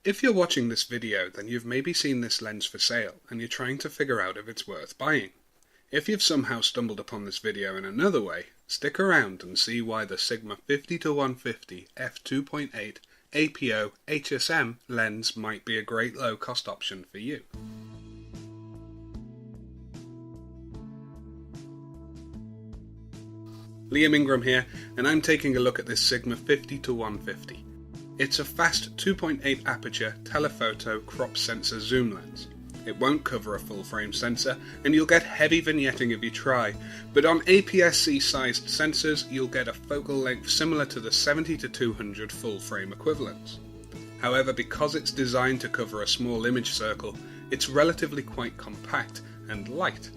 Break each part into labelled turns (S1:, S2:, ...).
S1: If you're watching this video, then you've maybe seen this lens for sale and you're trying to figure out if it's worth buying. If you've somehow stumbled upon this video in another way, stick around and see why the Sigma 50-150 f2.8 APO HSM lens might be a great low-cost option for you. Liam Ingram here, and I'm taking a look at this Sigma 50-150. It's a fast 2.8 aperture telephoto crop sensor zoom lens. It won't cover a full frame sensor, and you'll get heavy vignetting if you try, but on APS-C sized sensors you'll get a focal length similar to the 70-200 full frame equivalents. However, because it's designed to cover a small image circle, it's relatively quite compact and light.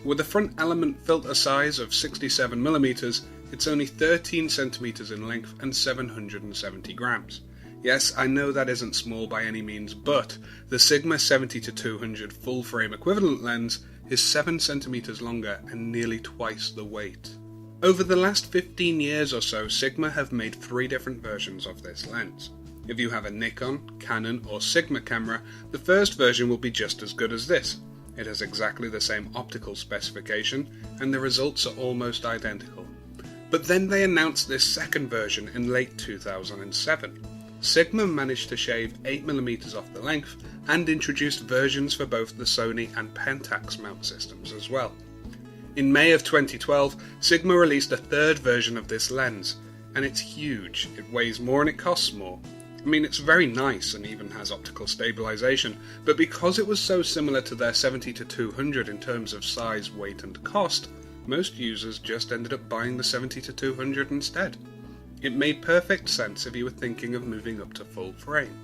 S1: With a front element filter size of 67mm, it's only 13cm in length and 770 grams. Yes, I know that isn't small by any means, but the Sigma 70-200 full frame equivalent lens is 7cm longer and nearly twice the weight. Over the last 15 years or so, Sigma have made 3 different versions of this lens. If you have a Nikon, Canon or Sigma camera, the first version will be just as good as this. It has exactly the same optical specification and the results are almost identical. But then they announced this second version in late 2007. Sigma managed to shave 8mm off the length and introduced versions for both the Sony and Pentax mount systems as well. In May of 2012, Sigma released a third version of this lens, and it's huge, it weighs more and it costs more. I mean, it's very nice and even has optical stabilization, but because it was so similar to their 70-200 in terms of size, weight and cost, most users just ended up buying the 70-200 instead. It made perfect sense if you were thinking of moving up to full frame.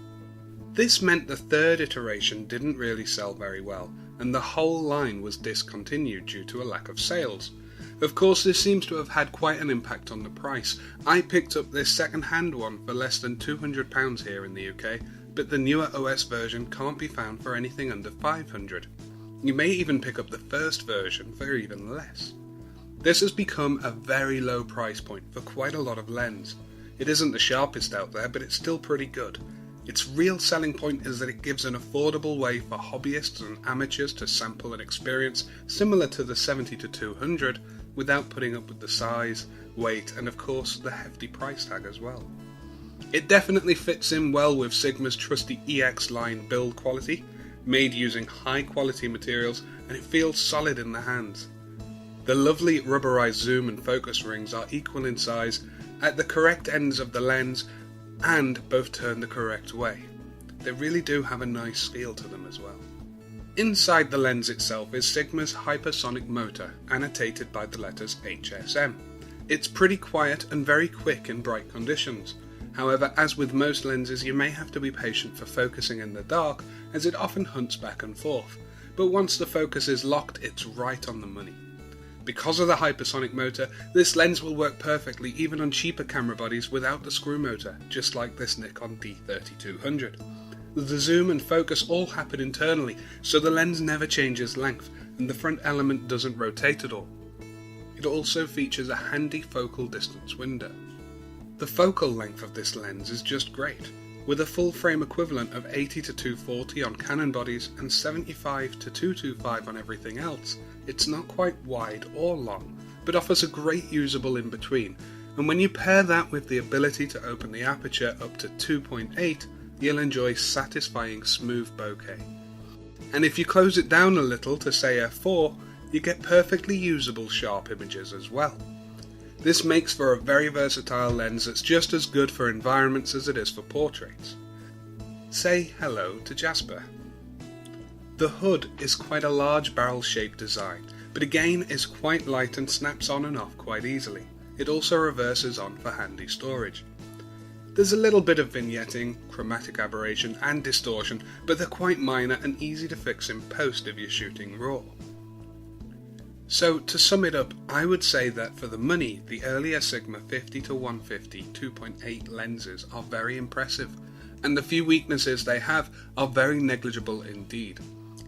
S1: This meant the third iteration didn't really sell very well, and the whole line was discontinued due to a lack of sales. Of course, this seems to have had quite an impact on the price. I picked up this second-hand one for less than £200 here in the UK, but the newer OS version can't be found for anything under £500. You may even pick up the first version for even less. This has become a very low price point for quite a lot of lens. It isn't the sharpest out there, but it's still pretty good. Its real selling point is that it gives an affordable way for hobbyists and amateurs to sample an experience similar to the 70-200 without putting up with the size, weight and of course the hefty price tag as well. It definitely fits in well with Sigma's trusty EX line build quality, made using high quality materials, and it feels solid in the hands. The lovely rubberized zoom and focus rings are equal in size at the correct ends of the lens and both turn the correct way. They really do have a nice feel to them as well. Inside the lens itself is Sigma's hypersonic motor, annotated by the letters HSM. It's pretty quiet and very quick in bright conditions. However, as with most lenses, you may have to be patient for focusing in the dark, as it often hunts back and forth. But once the focus is locked, it's right on the money. Because of the hypersonic motor, this lens will work perfectly even on cheaper camera bodies without the screw motor, just like this Nikon D3200. The zoom and focus all happen internally, so the lens never changes length, and the front element doesn't rotate at all. It also features a handy focal distance window. The focal length of this lens is just great, with a full frame equivalent of 80-240 on Canon bodies and 75-225 on everything else. It's not quite wide or long, but offers a great usable in between, and when you pair that with the ability to open the aperture up to 2.8, you'll enjoy satisfying smooth bokeh. And if you close it down a little to say f4, you get perfectly usable sharp images as well. This makes for a very versatile lens that's just as good for environments as it is for portraits. Say hello to Jasper. The hood is quite a large barrel-shaped design, but again is quite light and snaps on and off quite easily. It also reverses on for handy storage. There's a little bit of vignetting, chromatic aberration and distortion, but they're quite minor and easy to fix in post if you're shooting RAW. So to sum it up, I would say that for the money, the earlier Sigma 50-150 2.8 lenses are very impressive, and the few weaknesses they have are very negligible indeed.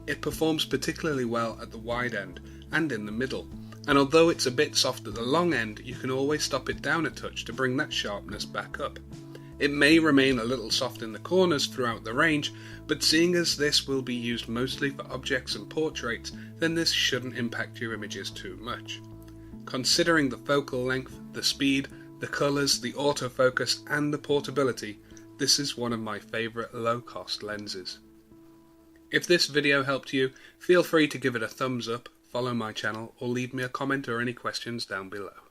S1: It performs particularly well at the wide end and in the middle, and although it's a bit soft at the long end, you can always stop it down a touch to bring that sharpness back up. It may remain a little soft in the corners throughout the range, but seeing as this will be used mostly for objects and portraits, then this shouldn't impact your images too much. Considering the focal length, the speed, the colours, the autofocus and the portability, this is one of my favourite low-cost lenses. If this video helped you, feel free to give it a thumbs up, follow my channel or leave me a comment or any questions down below.